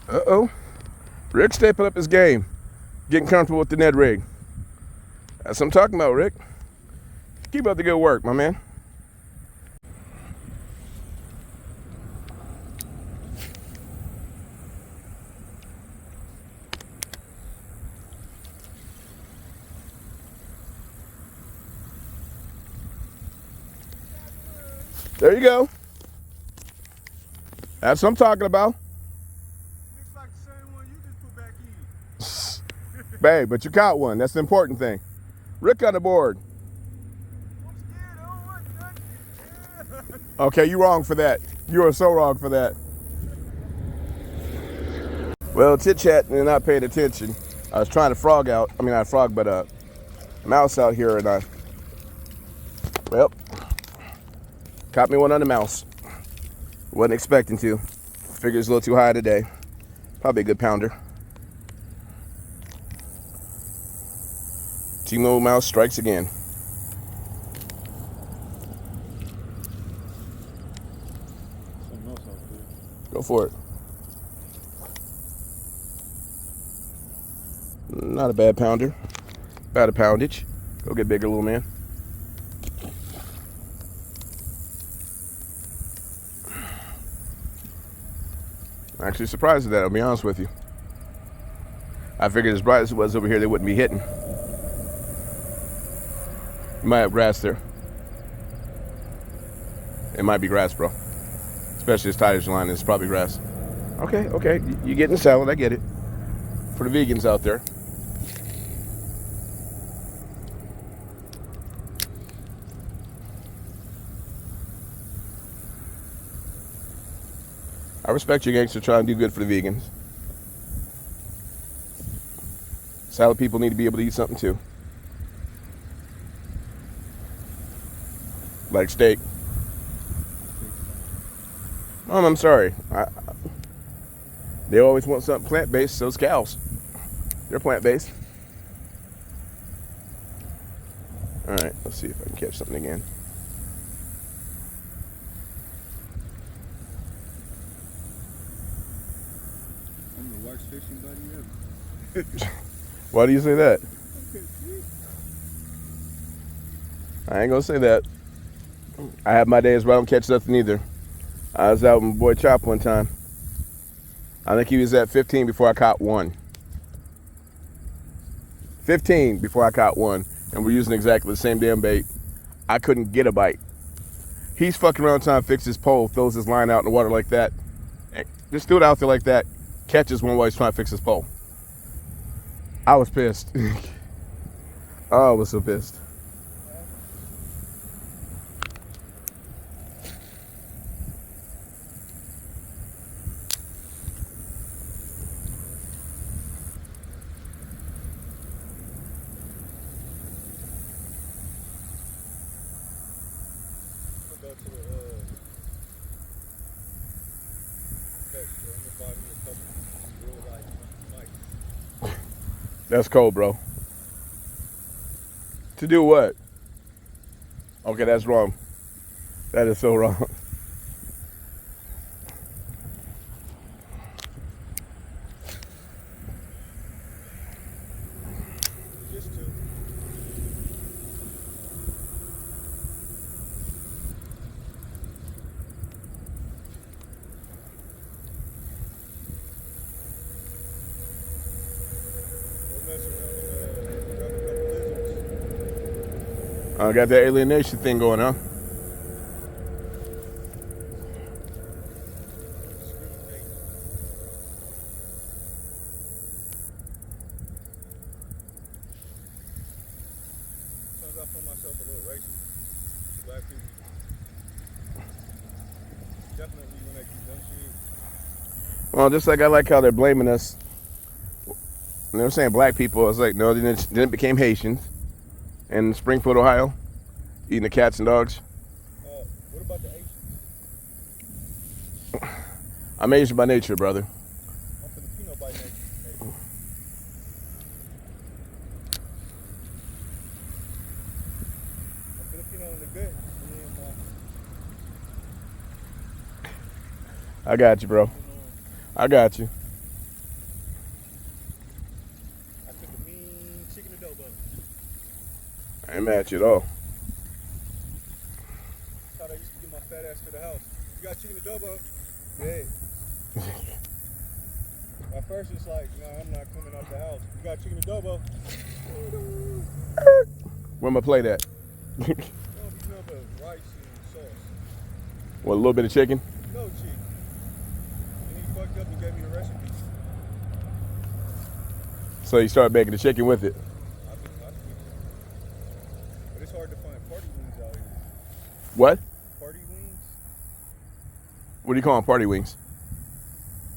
Uh-oh. Rick stepping up his game. Getting comfortable with the Ned rig. That's what I'm talking about, Rick. Keep up the good work, my man. There you go. That's what I'm talking about. Looks like the same one you just put back in. Babe, but you caught one. That's the important thing. Rick on the board. I'm scared. I don't want nothing. Okay, you're wrong for that. You are so wrong for that. Well, chit chat and not paying attention. I was trying to frog out. I mean, not frog, but a mouse out here, and well, caught me one on the mouse. Wasn't expecting to. Figured it's a little too high today. Probably a good pounder. Timo mouse strikes again. Something else out there. Go for it. Not a bad pounder. About a poundage. Go get bigger, little man. I'm actually surprised at that, I'll be honest with you. I figured as bright as it was over here, they wouldn't be hitting. You might have grass there. It might be grass, bro. Especially as tight as your line is, probably grass. Okay. You getting the salad, I get it. For the vegans out there. I respect you gangster trying to do good for the vegans. Salad people need to be able to eat something too. Like steak. Mom, I'm sorry. They always want something plant-based, so it's cows. They're plant-based. All right, let's see if I can catch something again. I'm the worst fishing buddy ever. Why do you say that? I ain't gonna say that. I have my days where I don't catch nothing either. I was out with my boy Chop one time. I think he was at 15 before I caught one. 15 before I caught one, and we're using exactly the same damn bait. I couldn't get a bite. He's fucking around trying to fix his pole, throws his line out in the water like that. Just threw it out there like that, catches one while he's trying to fix his pole. I was pissed. Oh, I was so pissed. Go to the pet store. I'm gonna buy me a couple real life mice. That's cold, bro. To do what? Okay, that's wrong. That is so wrong. Just two. We'll mess around and grab a couple lizards. I got that alienation thing going, huh? Discriminate. Sometimes I find myself a little racist to black people. Definitely when they do dumb shit. Well, just like I like how they're blaming us. And they were saying black people. I was like, no, then it became Haitians in Springfield, Ohio, eating the cats and dogs. What about the Asians? I'm Asian by nature, brother. I'm Filipino by nature. Maybe. I'm Filipino in the good. Me and my, I got you, bro. I got you. I ain't mad at you at all. That's how I used to get my fat ass to the house. You got chicken adobo? Yeah. At first it's like, no, I'm not coming out the house. You got chicken adobo? Where my plate at? No, you know, but rice and sauce. What, a little bit of chicken? No chicken. And he fucked up and gave me the recipe. So you start making the chicken with it. I think but it's hard to find party wings out here. What? Party wings? What do you call them? Party wings?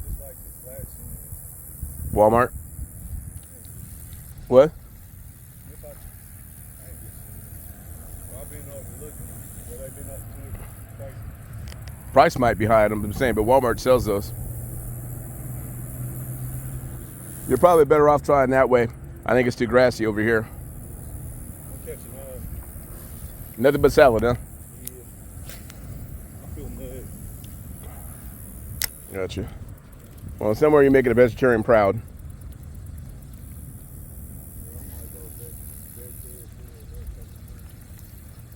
Just like the flats and Walmart? What? if I ain't just seen well, I've been overlooking, but they've been up to it pricey. Price might be high, I'm saying, but Walmart sells those. You're probably better off trying that way. I think it's too grassy over here. I'm catching Nothing but salad, huh? yeah. I feel mud. Gotcha. Well, somewhere you're making a vegetarian proud.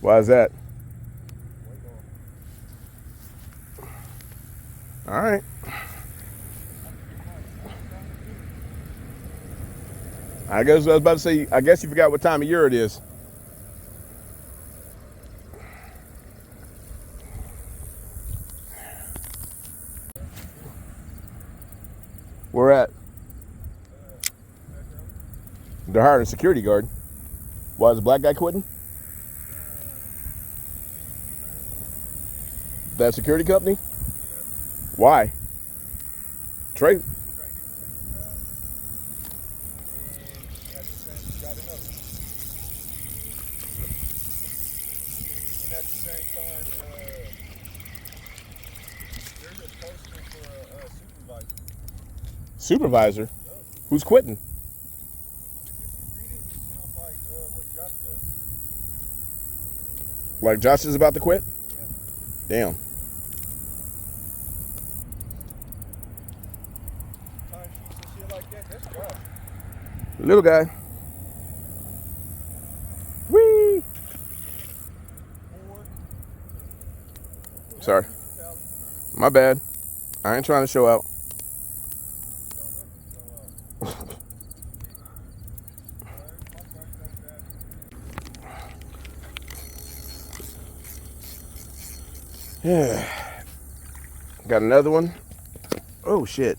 Why is that? All right. I guess I was about to say, I guess you forgot what time of year it is. We're at. They're hiring a security guard. Why is the black guy quitting? That security company? Why? Trade. At the same time, there's a posting for a supervisor. Supervisor? Who's quitting? If you read it, it sounds like what Josh does. Like Josh is about to quit? Yeah. Damn. Time sheets and shit like that, that's Josh. Little guy. Whee! Sorry. My bad. I ain't trying to show out. Yeah. Got another one. Oh shit.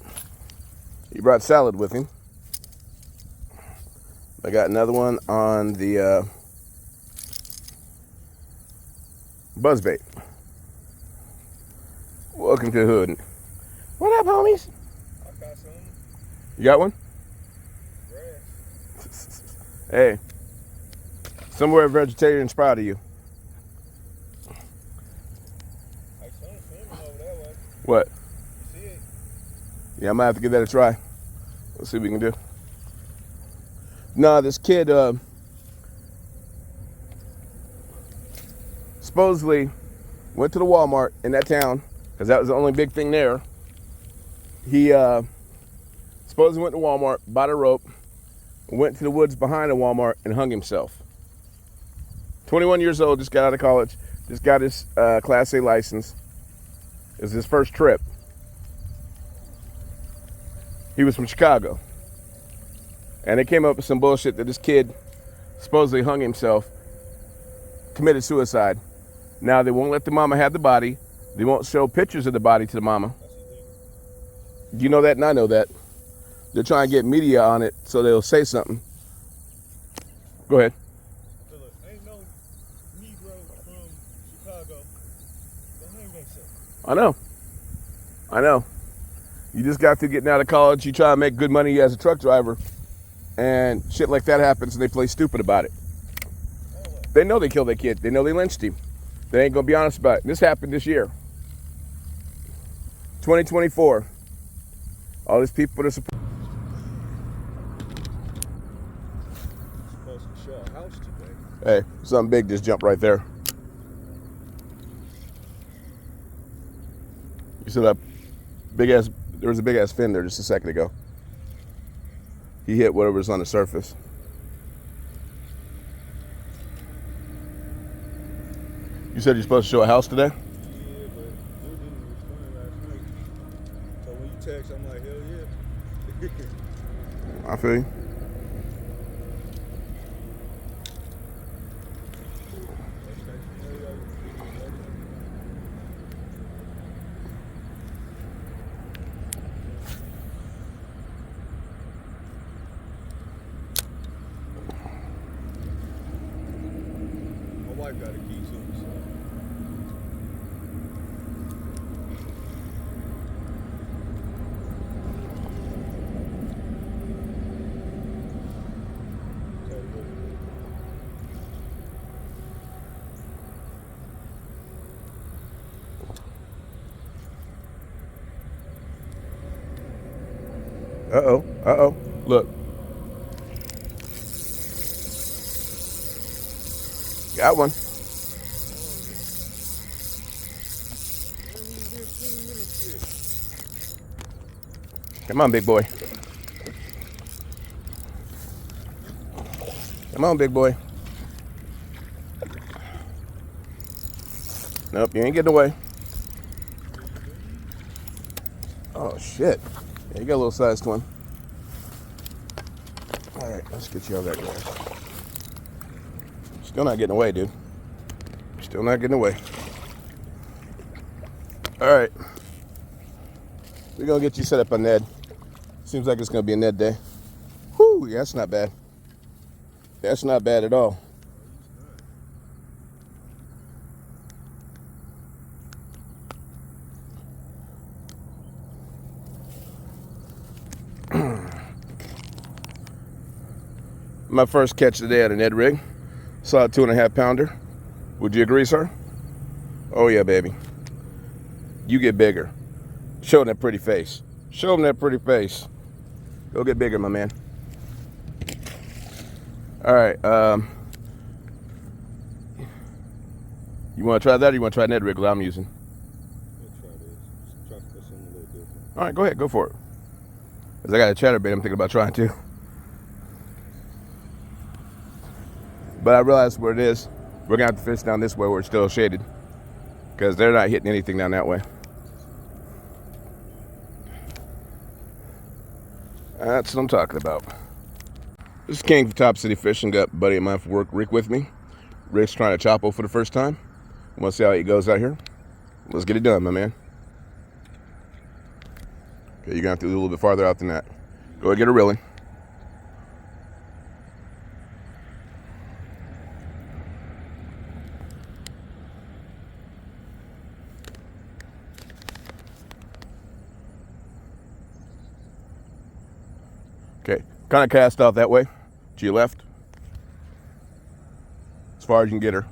He brought salad with him. I got another one on the buzzbait. Welcome to the hood. What up, homies? I got some You got one? grass. Hey. Somewhere vegetarian's proud of you. I saw him swimming over that way. What? You see it? Yeah, I might have to give that a try. Let's see what we can do. Nah, this kid supposedly went to the Walmart in that town, because that was the only big thing there. He supposedly went to Walmart, bought a rope, went to the woods behind the Walmart and hung himself. 21 years old, just got out of college, just got his Class A license. It was his first trip. He was from Chicago. And they came up with some bullshit that this kid supposedly hung himself, committed suicide. Now they won't let the mama have the body. They won't show pictures of the body to the mama. You know that and I know that. They're trying to get media on it so they'll say something. Go ahead. So look, ain't no Negro from Chicago that hang themselves. I know. You just got through getting out of college. You try to make good money as a truck driver. And shit like that happens and they play stupid about it. They know they killed that kid. They know they lynched him. They ain't gonna be honest about it. This happened this year. 2024. All these people are supposed to show a house today. Hey, something big just jumped right there. You see that big ass, there was a big ass fin there just a second ago. He hit whatever's on the surface. You said you're supposed to show a house today? Yeah, but dude didn't respond last night. So when you text, I'm like, hell yeah. I feel you. My wife got a key too, so. Uh-oh. Uh-oh. Look. Got one. Come on, big boy. Come on, big boy. Nope, you ain't getting away. Oh, shit. Yeah, you got a little sized one. All right, let's get you out of that grass. Still not getting away, dude. Still not getting away. All right. We're going to get you set up on Ned. Seems like it's going to be a Ned day. Whew, yeah, that's not bad. That's not bad at all. My first catch today at a Ned rig. Saw a 2.5 pounder. Would you agree, sir? Oh yeah, baby. You get bigger. Show them that pretty face. Show them that pretty face. Go get bigger, my man. All right. You want to try that, or you want to try Ned rig that I'm using? Let's try this. Just try to put something a little different. All right, go ahead, go for it. Cause I got a chatterbait I'm thinking about trying too. But I realized what it is. We're gonna have to fish down this way where it's still shaded, because they're not hitting anything down that way. That's what I'm talking about. This is King from Top City Fishing. Got a buddy of mine for work, Rick, with me. Rick's trying to choppo for the first time. Want to see how it goes out here. Let's get it done, my man. Okay, you're gonna have to do a little bit farther out than that. Go ahead, get her reeling. Okay, kind of cast off that way, to your left, as far as you can get her.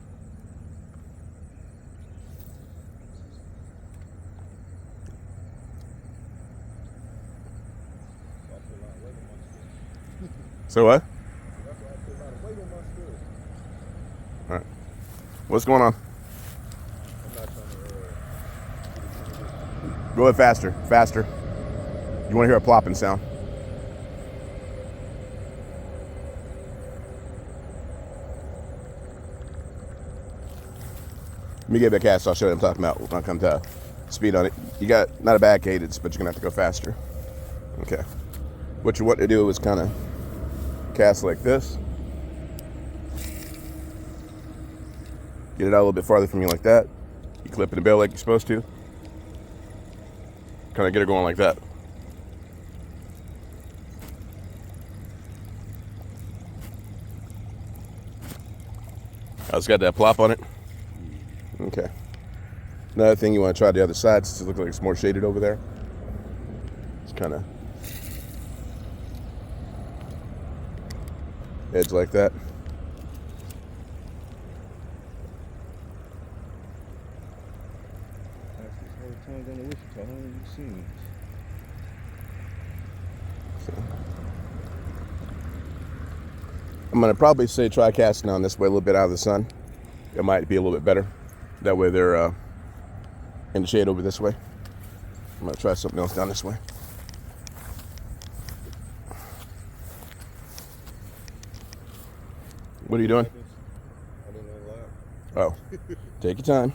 So what? All right. What's going on? Go ahead, faster, faster. You want to hear a plopping sound? Let me get back cast. I'll show you what I'm talking about when I come to speed on it. You got not a bad cadence, but you're gonna have to go faster. Okay. What you want to do is kind of cast like this. Get it out a little bit farther from you like that. You clip in the bail like you're supposed to. Kind of get her going like that. I just got that plop on it. Okay. Another thing you want to try the other side, since it looks like it's more shaded over there. It's kind of edge like that. I'm going to probably say try casting on this way a little bit out of the sun. It might be a little bit better. That way they're in the shade over this way. I'm going to try something else down this way. What are you doing? Oh, take your time.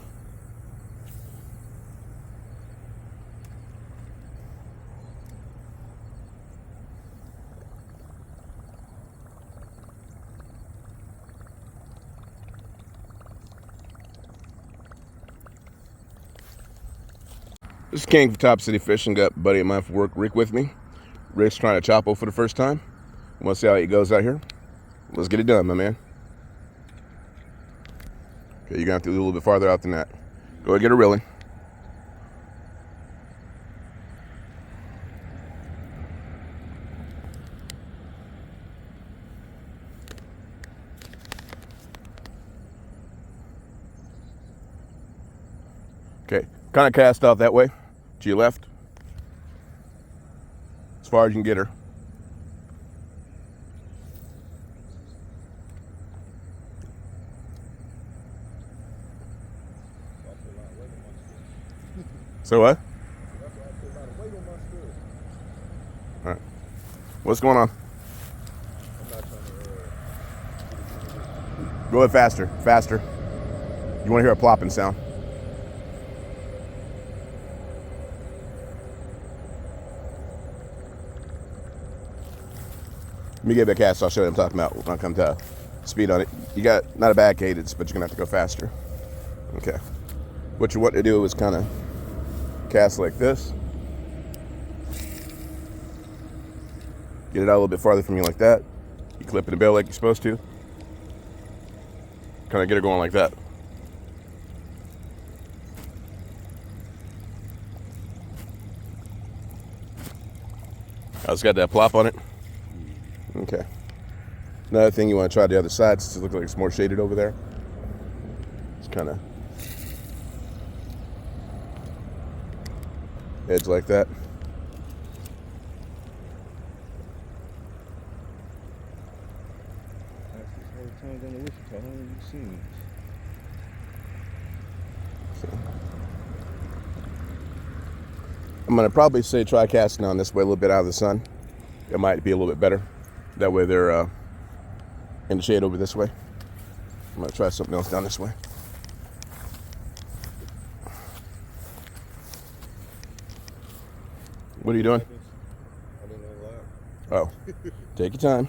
This is King from Top City Fishing. Got a buddy of mine for work, Rick, with me. Rick's trying to chopo for the first time. Want to see how it goes out here? Let's get it done, my man. Okay, you're gonna have to do a little bit farther out than that. Go ahead, get her reeling. Okay, kind of cast off that way, to your left, as far as you can get her. So what? All right. What's going on? Go ahead, faster, faster. You want to hear a plopping sound? Let me get a cast. I'll show you what I'm talking about when I come to speed on it. You got not a bad cadence, but you're gonna have to go faster. Okay. What you want to do is kind of cast like this. Get it out a little bit farther from you like that. You clip in the bail like you're supposed to. Kind of get her going like that. I just got that plop on it. Okay. Another thing you want to try the other side since it looks like it's more shaded over there. It's kind of edge like that. I'm going to probably say try casting on this way a little bit out of the sun. It might be a little bit better. That way they're in the shade over this way. I'm going to try something else down this way. What are you doing? Oh, take your time.